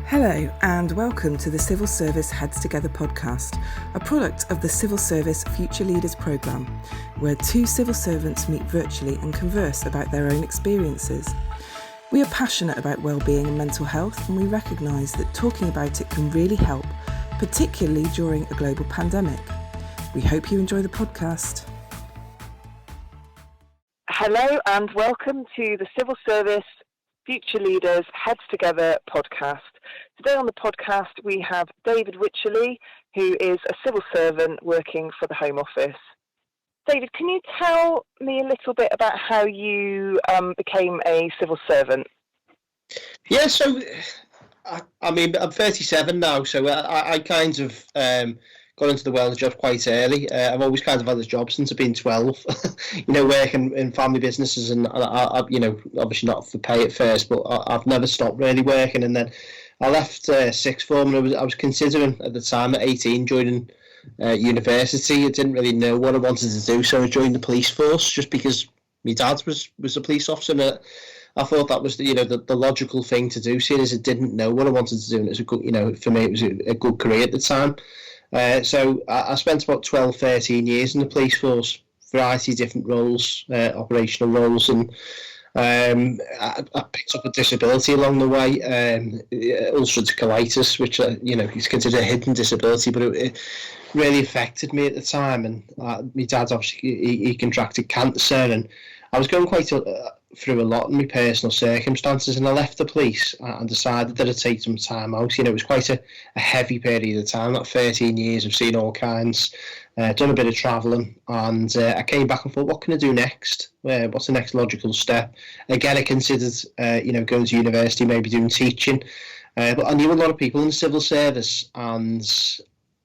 Hello and welcome to the Civil Service Heads Together podcast, a product of the Civil Service Future Leaders programme, where two civil servants meet virtually and converse about their own experiences. We are passionate about well-being and mental health, and we recognise that talking about it can really help, particularly during a global pandemic. We hope you enjoy the podcast. Hello and welcome to the Civil Service Future Leaders Heads Together podcast. Today on the podcast we have David Wycherley, who is a civil servant working for the Home Office. David, can you tell me a little bit about how you became a civil servant? Yeah, so I'm 37 now, so I kind of got into the world of jobs quite early. I've always kind of had a job since I've been 12, working in family businesses, and I obviously not for pay at first, but I've never stopped really working. And then I left sixth form, and I was considering at the time at 18 joining university. I didn't really know what I wanted to do, so I joined the police force just because my dad was a police officer, and I thought that was the logical thing to do, seeing as I didn't know what I wanted to do, and it was a good, for me it was a good career at the time. So I spent about 12, 13 years in the police force, variety of different roles, operational roles, and I picked up a disability along the way, ulcerative colitis, which is considered a hidden disability, but it really affected me at the time. And my dad obviously he contracted cancer, and I was going quite through a lot in my personal circumstances, and I left the police and decided that I'd take some time out. It was quite a heavy period of time, like 13 years. I've seen all kinds, done a bit of travelling, and I came back and thought, what can I do next? What's the next logical step? Again, I considered, going to university, maybe doing teaching, but I knew a lot of people in the civil service, and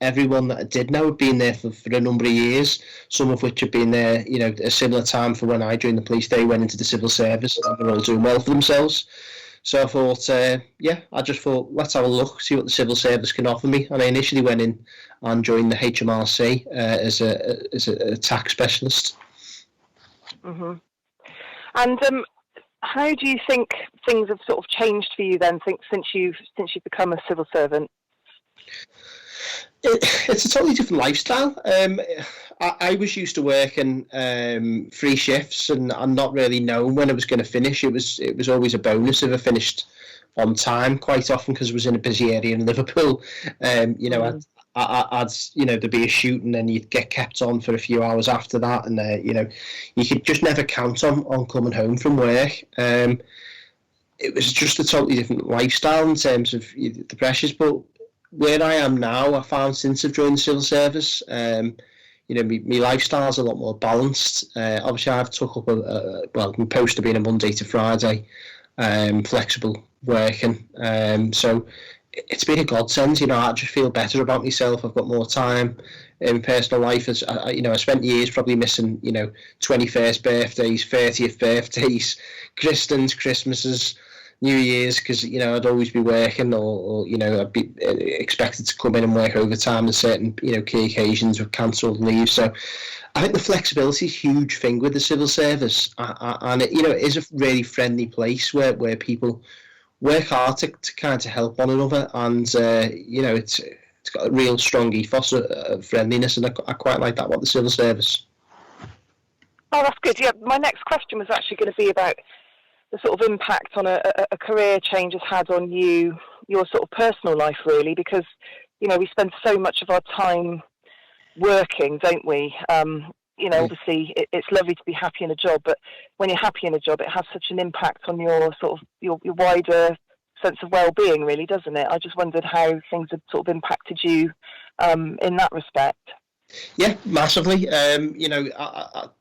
everyone that I did know had been there for a number of years, some of which had been there, a similar time for when I joined the police. They went into the civil service and they're all doing well for themselves. So I thought, I just thought, let's have a look, see what the civil service can offer me. And I initially went in and joined the HMRC as a tax specialist. Mm-hmm. And how do you think things have sort of changed for you then, since you've become a civil servant? It's a totally different lifestyle. I was used to working 3 shifts and not really knowing when I was going to finish. It was always a bonus if I finished on time, quite often, because I was in a busy area in Liverpool. I'd there'd be a shoot, and then you'd get kept on for a few hours after that, and you could just never count on coming home from work. It was just a totally different lifestyle in terms of the pressures, but where I am now, I found since I've joined the civil service, my lifestyle's a lot more balanced. Obviously, I've took up my post to being a Monday to Friday, flexible working. So it's been a godsend. I just feel better about myself. I've got more time in personal life. As I spent years probably missing 21st birthdays, 30th birthdays, christenings, Christmases, New Year's, because I'd always be working, or I'd be expected to come in and work overtime on certain key occasions with cancelled leave. So I think the flexibility is a huge thing with the civil service, and it is a really friendly place where people work hard to kind of help one another, and it's got a real strong ethos of friendliness, and I quite like that about the civil service. Oh, that's good. Yeah, my next question was actually going to be about the sort of impact on a career change has had on you, your sort of personal life, really, because, we spend so much of our time working, don't we? Obviously it's lovely to be happy in a job, but when you're happy in a job, it has such an impact on your sort of your wider sense of well-being, really, doesn't it? I just wondered how things had sort of impacted you in that respect. Yeah, massively.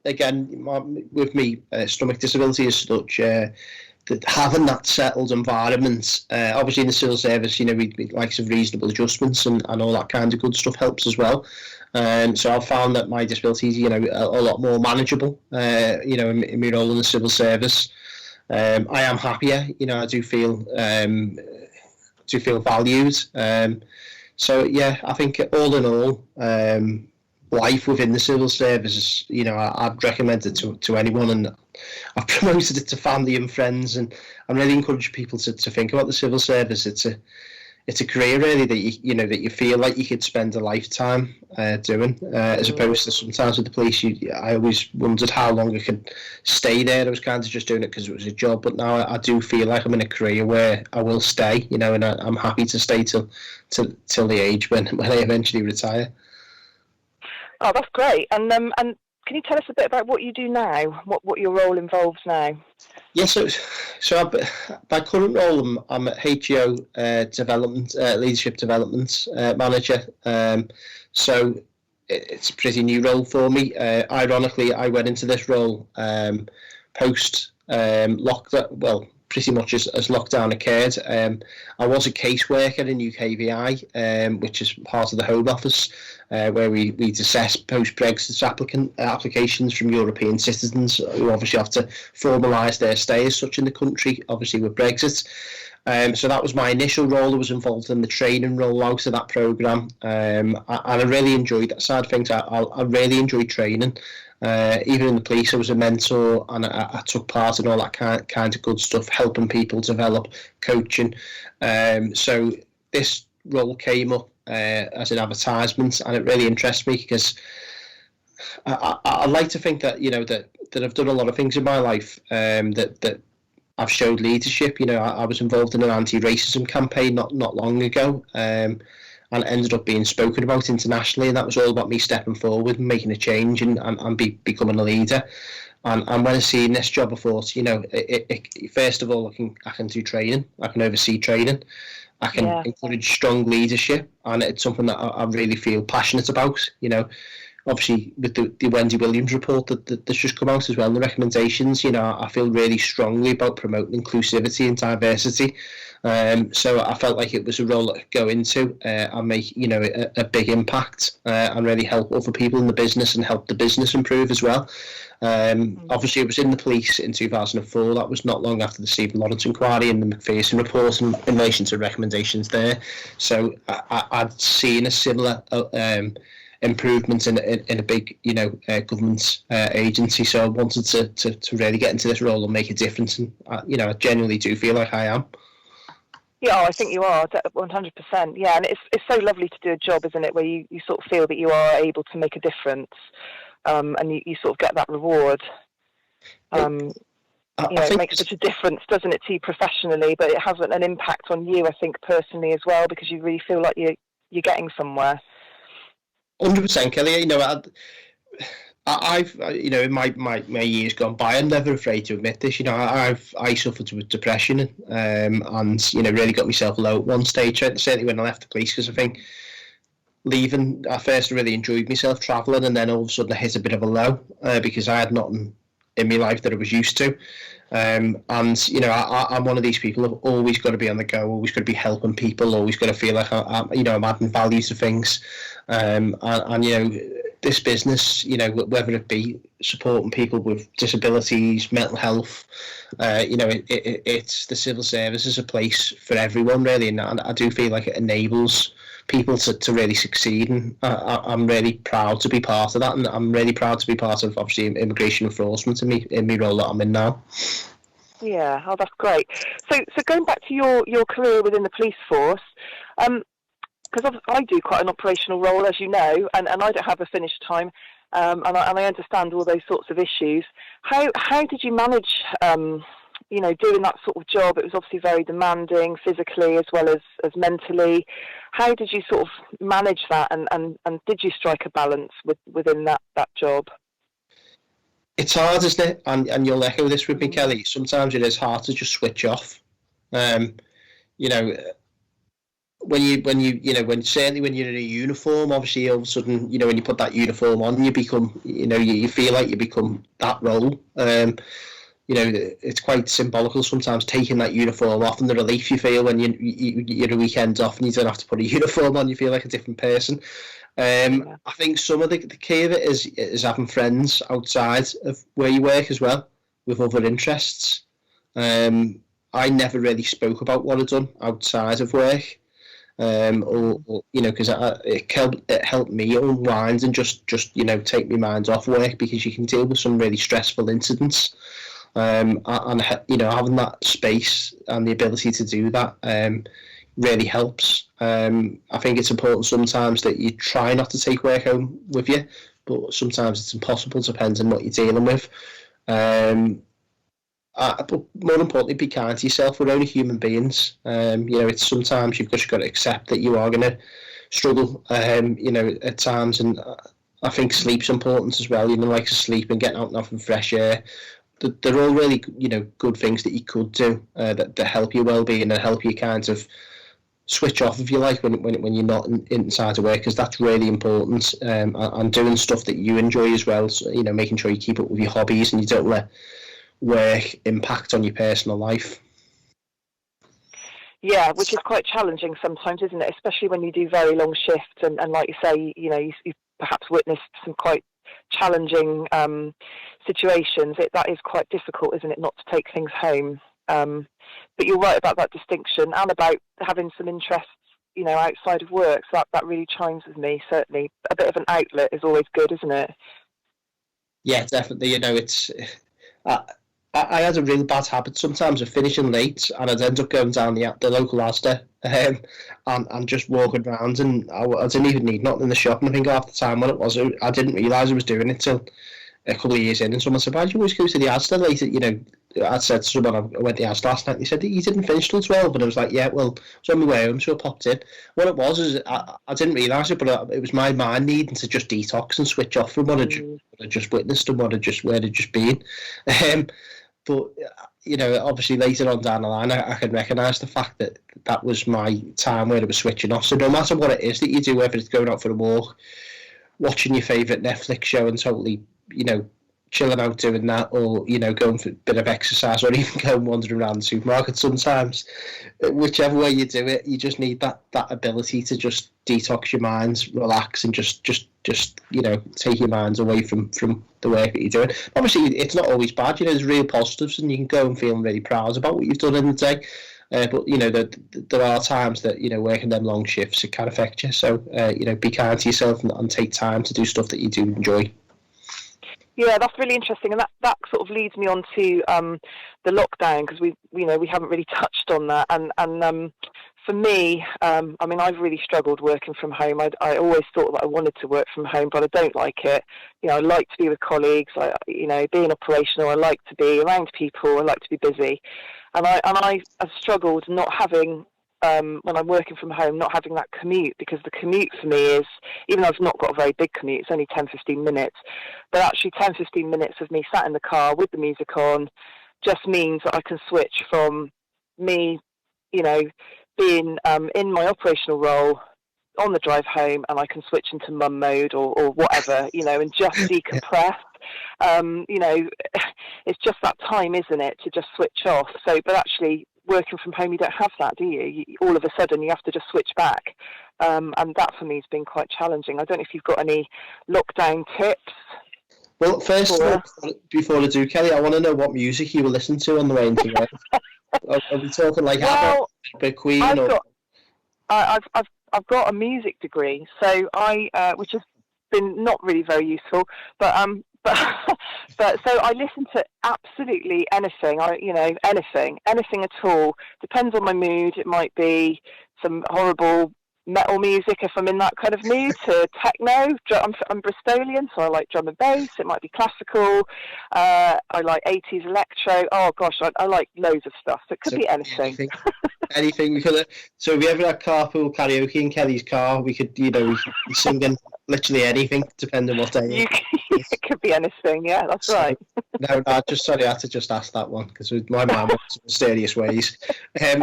Again, with me, stomach disability as such, that having that settled environment, obviously in the civil service, we like some reasonable adjustments and all that kind of good stuff helps as well. So I've found that my disability is, a lot more manageable, in my role in the civil service. I am happier, I do feel valued. So yeah, I think all in all, life within the civil service, I'd recommend it to anyone, and I've promoted it to family and friends, and I really encourage people to think about the civil service. It's it's a career really that that you feel like you could spend a lifetime doing, as opposed to sometimes with the police. I always wondered how long I could stay there. I was kind of just doing it because it was a job, but now I do feel like I'm in a career where I will stay, and I'm happy to stay till the age when I eventually retire. Oh, that's great. And can you tell us a bit about what you do now? What your role involves now? Yeah, so my current role, I'm at HEO development, leadership development manager. So it's a pretty new role for me. Ironically, I went into this role post lockdown. Well, pretty much as lockdown occurred. I was a caseworker in UKVI, which is part of the Home Office, where we assess post-Brexit applications from European citizens who obviously have to formalise their stay as such in the country, obviously with Brexit. So that was my initial role. I was involved in the training rollout of that programme, and I really enjoyed that side of things. I really enjoyed training. Even in the police, I was a mentor, and I took part in all that kind of good stuff, helping people develop, coaching. So this role came up as an advertisement, and it really interests me because I like to think that that I've done a lot of things in my life that I've showed leadership. I was involved in an anti-racism campaign not long ago. And ended up being spoken about internationally, and that was all about me stepping forward and making a change and becoming a leader. And when I seen this job, I thought, first of all, I can do training, I can oversee training, I can encourage strong leadership, and it's something that I really feel passionate about. Obviously with the Wendy Williams report that's just come out as well, the recommendations, I feel really strongly about promoting inclusivity and diversity. So I felt like it was a role that I could go into and make a big impact and really help other people in the business and help the business improve as well. Obviously, it was in the police in 2004. That was not long after the Stephen Lawrence inquiry and the Macpherson report in relation to recommendations there. So I'd seen a similar improvement in a big government agency. So I wanted to really get into this role and make a difference. And I genuinely do feel like I am. Yeah, I think you are 100%. Yeah, and it's so lovely to do a job, isn't it, where you sort of feel that you are able to make a difference, and you sort of get that reward. It makes such a difference, doesn't it, to you professionally, but it has an impact on you, I think, personally as well, because you really feel like you're getting somewhere. 100%, Kelly. I've in my years gone by, I'm never afraid to admit this. I suffered with depression, and really got myself low at one stage. Certainly when I left the police, because I think leaving, I first really enjoyed myself travelling, and then all of a sudden I hit a bit of a low because I had nothing in my life that I was used to. I'm one of these people who've always got to be on the go, always got to be helping people, always got to feel like I'm adding value to things, and this business, whether it be supporting people with disabilities, mental health, it's the civil service is a place for everyone really, and I do feel like it enables people to really succeed, and I'm really proud to be part of that, and I'm really proud to be part of obviously immigration enforcement in my role that I'm in now. Yeah, oh, that's great. So going back to your career within the police force, because I do quite an operational role, as you know, and I don't have a finish time, and I understand all those sorts of issues. How did you manage, doing that sort of job? It was obviously very demanding physically as well as mentally. How did you sort of manage that, and did you strike a balance within that job? It's hard, isn't it? And you'll echo this with me, Kelly. Sometimes it is hard to just switch off. When certainly when you're in a uniform, obviously all of a sudden, when you put that uniform on, you become, you feel like you become that role. It's quite symbolical sometimes taking that uniform off, and the relief you feel when you're a weekend off and you don't have to put a uniform on. You feel like a different person. I think some of the key of it is having friends outside of where you work as well, with other interests. I never really spoke about what I'd done outside of work. Because it helped me unwind and just take my mind off work, because you can deal with some really stressful incidents, and having that space and the ability to do that, really helps. I think it's important sometimes that you try not to take work home with you, but sometimes it's impossible, depending on what you're dealing with. But more importantly, be kind to yourself. We're only human beings. It's sometimes you've just got to accept that you are going to struggle, at times. And I think sleep's important as well, like sleep and getting out and having fresh air. They're all really, good things that you could do that help your well-being and help you kind of switch off, if you like, when you're not inside of work, because that's really important. And doing stuff that you enjoy as well, so, making sure you keep up with your hobbies and you don't let work impact on your personal life. Yeah, which is quite challenging sometimes, isn't it? Especially when you do very long shifts and like you say, you perhaps witnessed some quite challenging situations. That is quite difficult, isn't it, not to take things home. But you're right about that distinction and about having some interests, outside of work. So that really chimes with me, certainly. A bit of an outlet is always good, isn't it? Yeah, definitely. It's... I had a really bad habit sometimes of finishing late, and I'd end up going down the local Asda and just walking around, and I didn't even need nothing in the shop. And I think half the time when it was, I didn't realise I was doing it till a couple of years in, and someone said, "Why do you always go to the Asda late?" I said to someone, I went to the Asda last night, and they said, "You didn't finish till 12, and I was like, "Yeah, well, I was on my way home, so I popped in." What it was is I didn't realise it, but it was my mind needing to just detox and switch off from what I just witnessed and where I'd just been. But obviously later on down the line, I can recognise the fact that was my time where it was switching off. So no matter what it is that you do, whether it's going out for a walk, watching your favourite Netflix show and totally, chilling out doing that, or, going for a bit of exercise, or even going wandering around the supermarket sometimes, whichever way you do it, you just need that ability to just detox your minds, relax, and just take your minds away from the work that you're doing. Obviously, it's not always bad. There's real positives, and you can go and feel really proud about what you've done in the day. But there are times that working them long shifts, it can affect you. So be kind to yourself and take time to do stuff that you do enjoy. Yeah, that's really interesting, and that sort of leads me on to the lockdown, because we haven't really touched on that. And for me, I've really struggled working from home. I always thought that I wanted to work from home, but I don't like it. I like to be with colleagues. Being operational, I like to be around people. I like to be busy, and I have struggled not having. When I'm working from home, not having that commute, because the commute for me is, even though I've not got a very big commute, it's only 10-15 minutes, but actually 10-15 minutes of me sat in the car with the music on just means that I can switch from me, being in my operational role on the drive home, and I can switch into mum mode or whatever, and just decompress. It's just that time, isn't it, to just switch off. So, but actually, working from home, you don't have that, do you? All of a sudden, you have to just switch back. And that, for me, has been quite challenging. I don't know if you've got any lockdown tips. Well, first of all, before I do, Kelly, I want to know what music you were listening to on the way into work. Are we talking like Big Queen? I've got a music degree, so which has been not really very useful, but so I listen to absolutely anything. Anything at all. Depends on my mood. It might be some horrible metal music if I'm in that kind of mood, to techno. I'm Bristolian, so I like drum and bass. It might be classical. I like 80s electro. Oh gosh, I like loads of stuff. So it could be anything. Anything. We could. So if we ever had carpool karaoke in Kelly's car, we could, we could be singing literally anything, depending on what day. It could be anything. Yeah, that's right. No, I had to just ask that one, because my mind works in mysterious ways.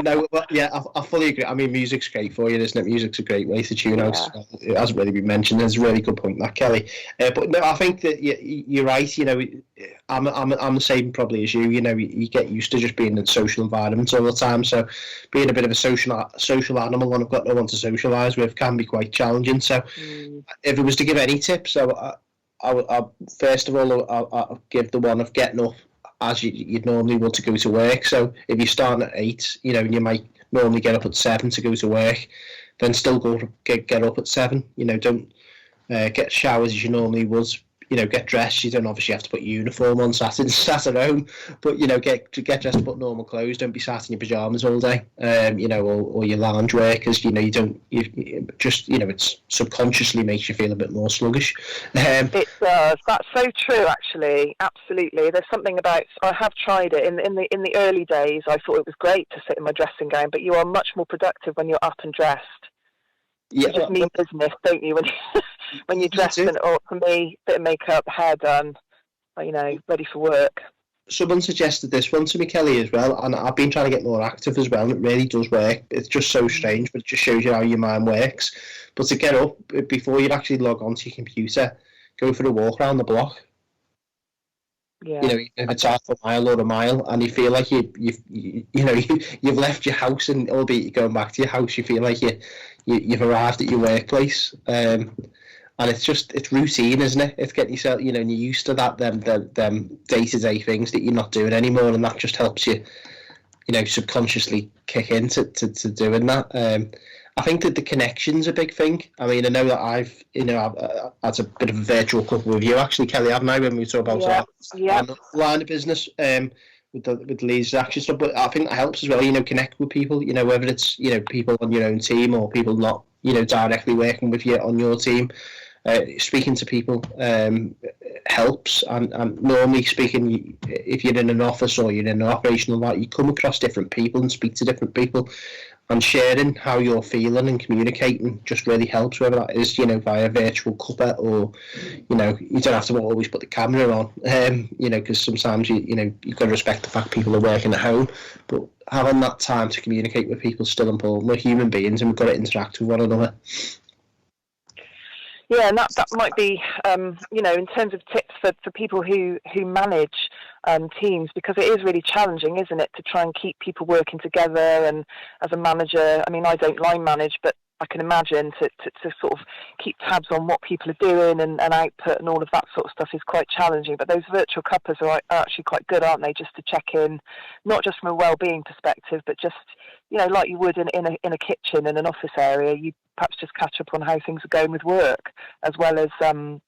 No, but yeah, I fully agree. I mean, music's great for you, isn't it? Music's a great way to tune out. It hasn't really been mentioned. There's a really good point, that, Kelly. But no, I think that you're right. I'm the same probably as you. You get used to just being in social environments all the time. So being a bit of a social animal when I've got no one to socialise with can be quite challenging. So if it was to give any tips, I first of all, I'll give the one of getting up as you'd normally want to go to work. So if you're starting at 8, and you might normally get up at 7 to go to work, then still get up at 7. Don't get showers as you normally would. get dressed. You don't obviously have to put your uniform on sat at home, but get dressed, put normal clothes. Don't be sat in your pajamas all day, or your lounge wear, because you don't. You just it's subconsciously makes you feel a bit more sluggish. It does. That's so true, actually. Absolutely. There's something about. I have tried it in the early days. I thought it was great to sit in my dressing gown, but you are much more productive when you're up and dressed. Yeah, you just mean business, don't you? When you're dressed, or for me, bit of makeup, hair done, ready for work. Someone suggested this one to me, Kelly, as well, and I've been trying to get more active as well, and it really does work. It's just so strange, but it just shows you how your mind works. But to get up, before you actually log onto your computer, go for a walk around the block. Yeah. If it's half a mile or a mile, and you feel like you've left your house, and albeit you're going back to your house, you feel like you've arrived at your workplace. And it's routine, isn't it? It's getting yourself, and you're used to that, them day-to-day things that you're not doing anymore, and that just helps you, subconsciously kick into doing that. I think that the connection's a big thing. I mean, I know that I've had a bit of a virtual couple with you, actually, Kelly, haven't I, when we talk about our line of business, with the leads action stuff. But I think that helps as well, connect with people, whether it's, people on your own team or people not, directly working with you on your team. Speaking to people helps, and normally speaking, if you're in an office or you're in an operational light, you come across different people and speak to different people, and sharing how you're feeling and communicating just really helps, whether that is via virtual cuppa, or you don't have to always put the camera on, because sometimes you've got to respect the fact people are working at home, but having that time to communicate with people is still important. We're human beings and we've got to interact with one another. Yeah, and that might be, in terms of tips for people who manage teams, because it is really challenging, isn't it, to try and keep people working together. And as a manager, I mean, I don't line manage, but I can imagine to sort of keep tabs on what people are doing and output and all of that sort of stuff is quite challenging. But those virtual cuppas are actually quite good, aren't they, just to check in, not just from a well-being perspective, but just, like you would in a kitchen, in an office area, you perhaps just catch up on how things are going with work, as well as from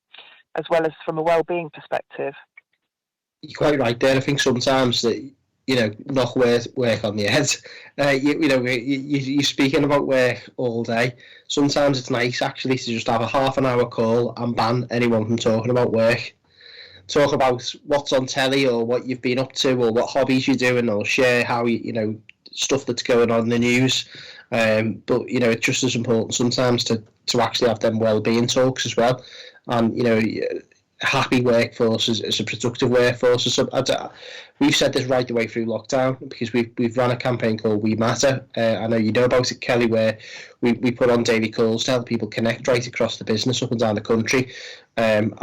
a well-being perspective. You're quite right there. I think sometimes that knock work on the head. You're speaking about work all day. Sometimes it's nice actually to just have a half an hour call and ban anyone from talking about work. Talk about what's on telly, or what you've been up to, or what hobbies you're doing, or share how stuff that's going on in the news. But it's just as important sometimes to actually have them well-being talks as well. And happy workforce is a productive workforce. So we've said this right the way through lockdown, because we've run a campaign called We Matter. I know you know about it, Kelly, where we put on daily calls to help people connect right across the business up and down the country. And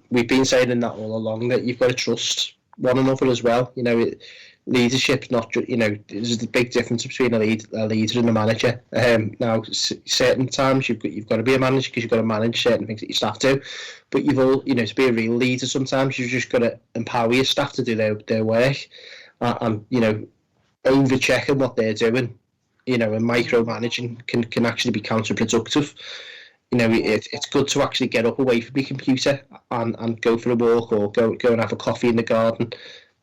we've been saying that all along, that you've got to trust one another as well. Leadership's not just, there's a big difference between a leader and a manager. Now, certain times you've got to be a manager because you've got to manage certain things that your staff do. But you've all, to be a real leader, sometimes you've just got to empower your staff to do their work, and over checking what they're doing, and micromanaging can actually be counterproductive. It's good to actually get up away from your computer and go for a walk, or go and have a coffee in the garden.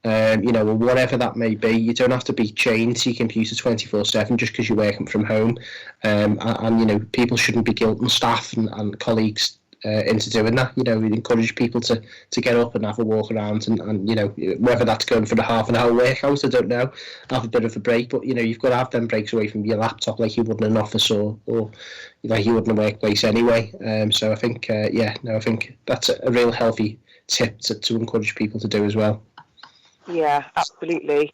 Or whatever that may be. You don't have to be chained to your computer 24/7 just because you're working from home. And people shouldn't be guilting staff and colleagues into doing that. We encourage people to get up and have a walk around, and whether that's going for the half an hour workout, I don't know, have a bit of a break. But you've got to have them breaks away from your laptop, like you would in an office, or like you would in a workplace anyway. So I think I think that's a real healthy tip to encourage people to do as well. Yeah, absolutely.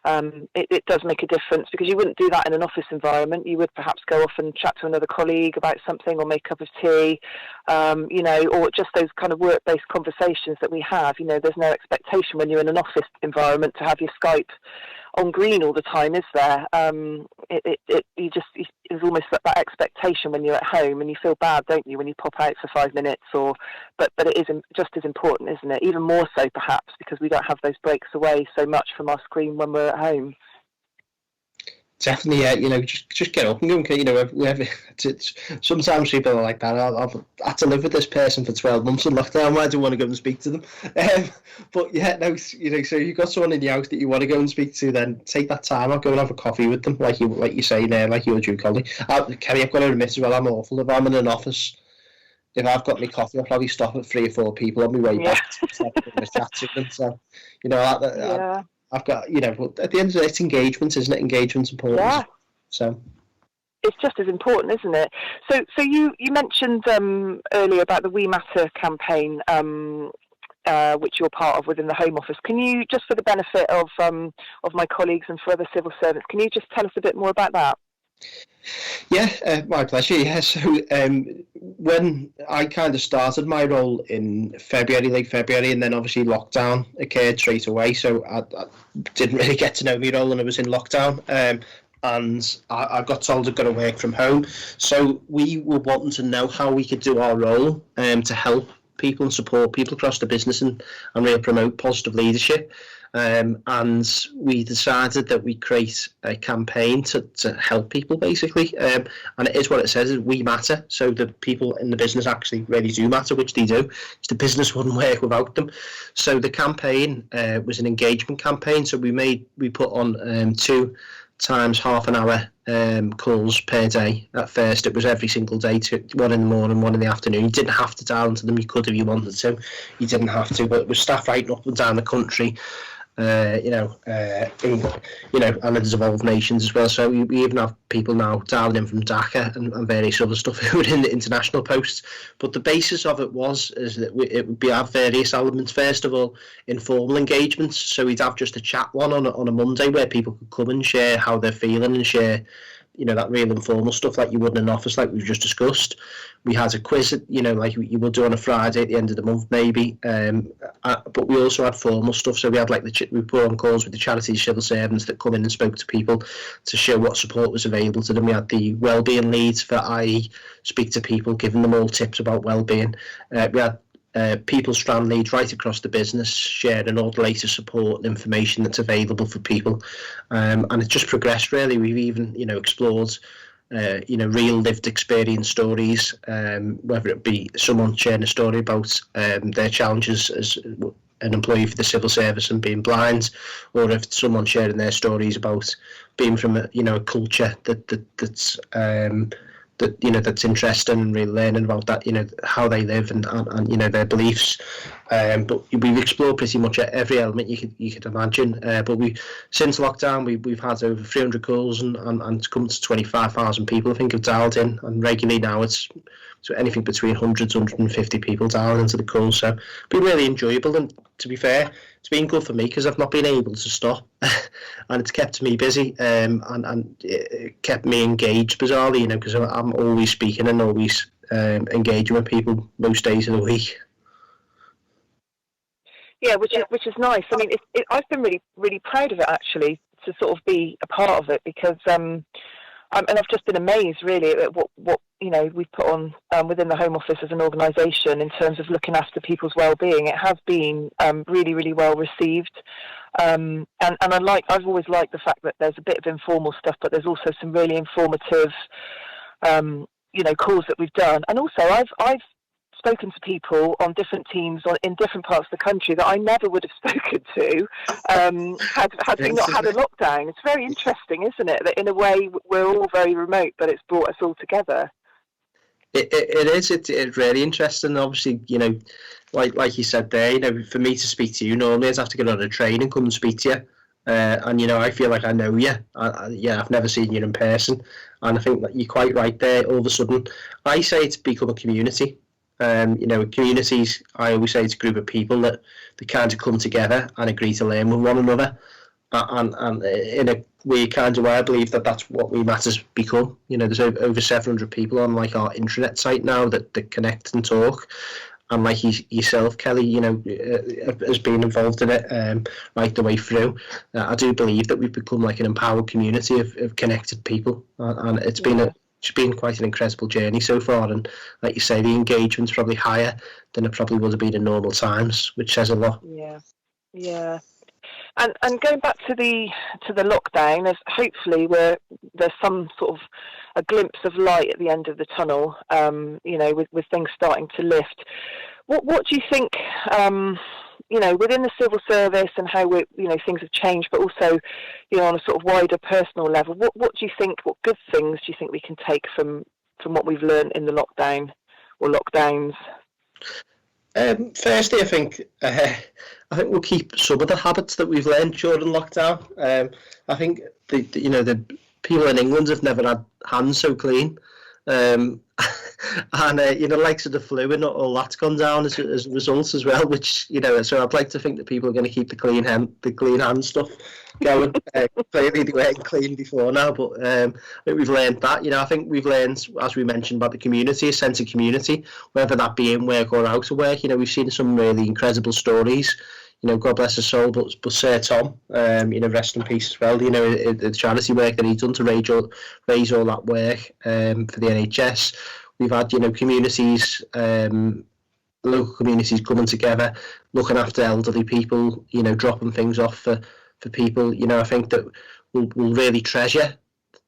It does make a difference, because you wouldn't do that in an office environment. You would perhaps go off and chat to another colleague about something, or make a cup of tea, or just those kind of work-based conversations that we have. There's no expectation when you're in an office environment to have your Skype on green all the time, is there? There's almost that expectation when you're at home, and you feel bad, don't you, when you pop out for 5 minutes, but it is just as important, isn't it? Even more so perhaps, because we don't have those breaks away so much from our screen when we're at home. Definitely, yeah. Just get up and go. Sometimes people are like that. I've had to live with this person for 12 months in lockdown. I don't want to go and speak to them. But yeah, no, so you've got someone in your house that you want to go and speak to, then take that time out, go and have a coffee with them, like you say there, like you were doing, Colin. Kerry, I've got to admit as well, I'm awful. If I'm in an office, if I've got my coffee, I'll probably stop at 3 or 4 people on my way back to have a chat to them. So, I've got, but at the end of the day, it's engagement, isn't it? Engagement's important. Yeah. So it's just as important, isn't it? So you mentioned earlier about the We Matter campaign, which you're part of within the Home Office. Can you, just for the benefit of my colleagues and for other civil servants, can you just tell us a bit more about that? Yeah, my pleasure. Yeah, so when I kind of started my role in late February, and then obviously lockdown occurred straight away, so I didn't really get to know my role when I was in lockdown, and I got told I've got to work from home. So we were wanting to know how we could do our role to help people and support people across the business and really promote positive leadership. And we decided that we create a campaign to help people, basically, and it is what it says, is We Matter. So the people in the business actually really do matter, which they do. The business wouldn't work without them. So the campaign was an engagement campaign. So we put on 2 times half an hour calls per day. At first it was every single day, 1 in the morning, 1 in the afternoon. You didn't have to dial into them. You could if you wanted to. You didn't have to, but it was staff right up and down the country, and the devolved nations as well. So we even have people now dialing in from Dhaka and various other stuff who are in the international posts. But the basis of it is that it would have various elements. First of all, informal engagements. So we'd have just a chat one on a Monday where people could come and share how they're feeling and share, that real informal stuff like you would in an office, like we've just discussed. We had a quiz, like you would do on a Friday at the end of the month, maybe. But we also had formal stuff. So we had we put on calls with the charities, civil servants that come in and spoke to people to show what support was available to them. We had the wellbeing leads for IE, speak to people, giving them all tips about wellbeing. We had people strand leads right across the business, sharing all the latest support and information that's available for people, and it's just progressed really. We've even explored real lived experience stories, whether it be someone sharing a story about their challenges as an employee for the civil service and being blind, or if someone sharing their stories about being from a culture that's that's interesting and really learning about that, how they live and their beliefs. But we've explored pretty much every element you could imagine. But since lockdown we've had over 300 calls and come to 25,000 people I think have dialed in, and regularly now it's anything between hundreds, 150 people dialing into the call. So it's been really enjoyable, and to be fair, it's been good for me because I've not been able to stop and it's kept me busy, and it kept me engaged bizarrely, because I'm always speaking and always engaging with people most days of the week. Yeah, which is nice. I mean, I've been really, really proud of it actually, to sort of be a part of it, because and I've just been amazed really at what we've put on within the Home Office as an organisation in terms of looking after people's well-being. It has been really, really well received, and I've always liked the fact that there's a bit of informal stuff, but there's also some really informative calls that we've done. And also I've spoken to people on different teams in different parts of the country that I never would have spoken to had we not had a lockdown. It's very interesting, isn't it, that in a way we're all very remote, but it's brought us all together. It is. It's really interesting. Obviously, like you said there, for me to speak to you normally I'd have to get on a train and come and speak to you. And I feel like I know you. I've never seen you in person, and I think that you're quite right there. All of a sudden, I say it's become a community. Communities, I always say it's a group of people that kind of come together and agree to learn with one another, and in a weird kind of way, I believe that's what We Matter's become. There's over 700 people on like our intranet site now that connect and talk, and like yourself, Kelly, has been involved in it right the way through. I do believe that we've become like an empowered community of connected people, and it's been quite an incredible journey so far. And like you say, the engagement's probably higher than it probably would have been in normal times, which says a lot. Yeah. And going back to the lockdown, as hopefully there's some sort of a glimpse of light at the end of the tunnel. With things starting to lift. What do you think? Within the civil service and how things have changed, but also, on a sort of wider personal level. What do you think? What good things do you think we can take from what we've learned in the lockdown or lockdowns? Firstly, I think we'll keep some of the habits that we've learned during lockdown. I think the people in England have never had hands so clean, and likes of the flu and all that's gone down as a result as well. Which so I'd like to think that people are going to keep the clean hand stuff going. Clearly they weren't clean before now, but I think we've learned that. I think we've learned, as we mentioned, about the community, a sense of community, whether that be in work or out of work. We've seen some really incredible stories. God bless his soul, but Sir Tom, rest in peace as well. The charity work that he's done to raise all that work for the NHS. We've had, communities, local communities coming together, looking after elderly people, dropping things off for people. I think that we'll really treasure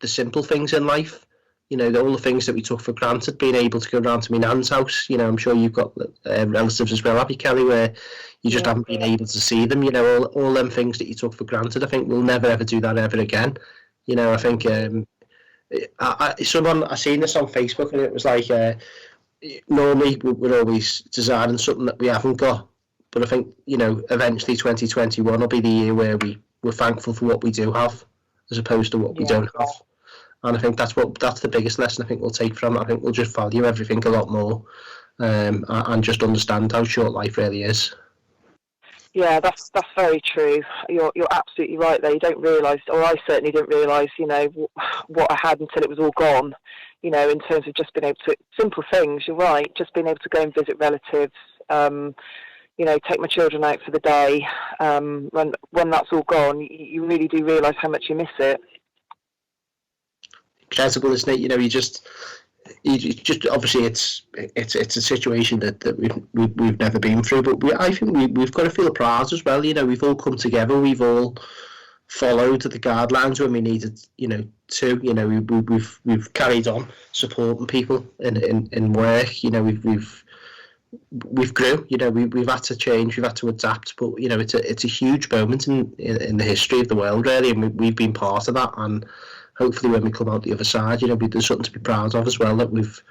the simple things in life. All the things that we took for granted, being able to go round to my nan's house. I'm sure you've got relatives as well, have you, Kelly, where you just haven't been able to see them. All them things that you took for granted. I think we'll never ever do that ever again. I think I seen this on Facebook, and it was like normally we're always desiring something that we haven't got, but I think eventually 2021 will be the year where we're thankful for what we do have, as opposed to what we don't have. And I think that's the biggest lesson I think we'll take from it. I think we'll just value everything a lot more, and just understand how short life really is. Yeah, that's very true. You're absolutely right there. You don't realise, or I certainly didn't realise, what I had until it was all gone. In terms of just being able to, simple things. You're right. Just being able to go and visit relatives. Take my children out for the day. When that's all gone, you really do realise how much you miss it. Incredible, isn't it? You just obviously it's a situation that we've never been through, but I think we've got to feel proud as well. We've all come together, we've all followed the guidelines when we needed to. We've carried on supporting people in work. We've grew. We've had to change, we've had to adapt, but it's a huge moment in the history of the world, really, and we've been part of that. And hopefully when we come out the other side, there's something to be proud of as well, that we've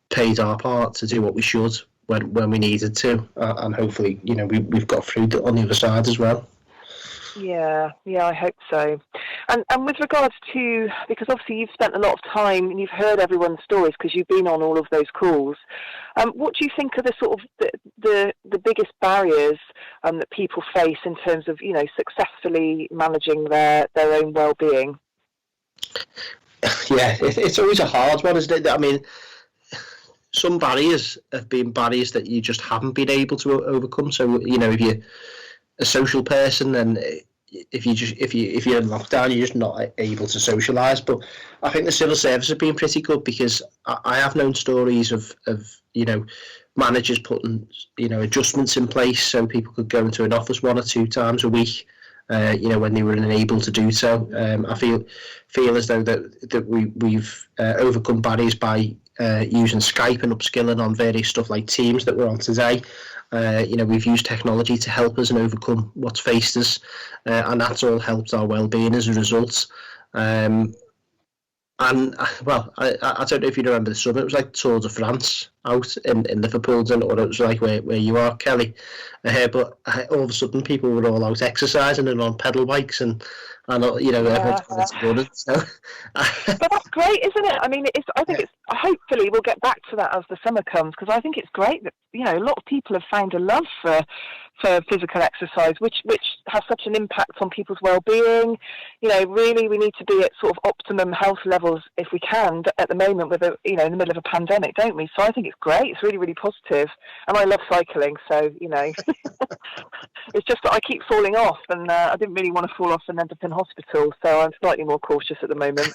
paid our part to do what we should when we needed to, and hopefully we've got through on the other side as well. Yeah, I hope so. And with regards to, because obviously you've spent a lot of time and you've heard everyone's stories because you've been on all of those calls. What do you think are the sort of the biggest barriers that people face in terms of successfully managing their own well-being? Yeah, it's always a hard one, isn't it? I mean, some barriers have been barriers that you just haven't been able to overcome. So if you're a social person, then if you're in lockdown, you're just not able to socialise. But I think the civil service have been pretty good, because I have known stories of managers putting adjustments in place so people could go into an office 1 or 2 times a week. When they were unable to do so. I feel as though that we've overcome barriers by using Skype and upskilling on various stuff like Teams that we're on today. We've used technology to help us and overcome what's faced us, and that's all helped our well-being as a result. And well, I don't know if you remember the summer. It was like Tour de France out in Liverpool, or it was like where you are, Kelly. But all of a sudden, people were all out exercising and on pedal bikes, and everyone's going to run. So. But that's great, isn't it? I mean, I think it's. Hopefully, we'll get back to that as the summer comes, because I think it's great that a lot of people have found a love for physical exercise, which has such an impact on people's well-being. Really, we need to be at sort of optimum health levels if we can. But at the moment, with in the middle of a pandemic, don't we? So I think it's great. It's really, really positive, and I love cycling. So it's just that I keep falling off, and I didn't really want to fall off and end up in hospital. So I'm slightly more cautious at the moment.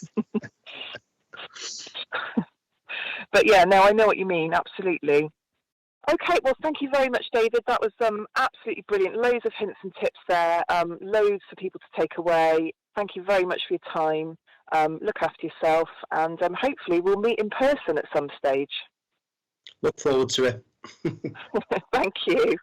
But yeah, no, I know what you mean. Absolutely. Okay, well, thank you very much, David. That was absolutely brilliant. Loads of hints and tips there, loads for people to take away. Thank you very much for your time. Look after yourself, and hopefully we'll meet in person at some stage. Look forward to it. Thank you.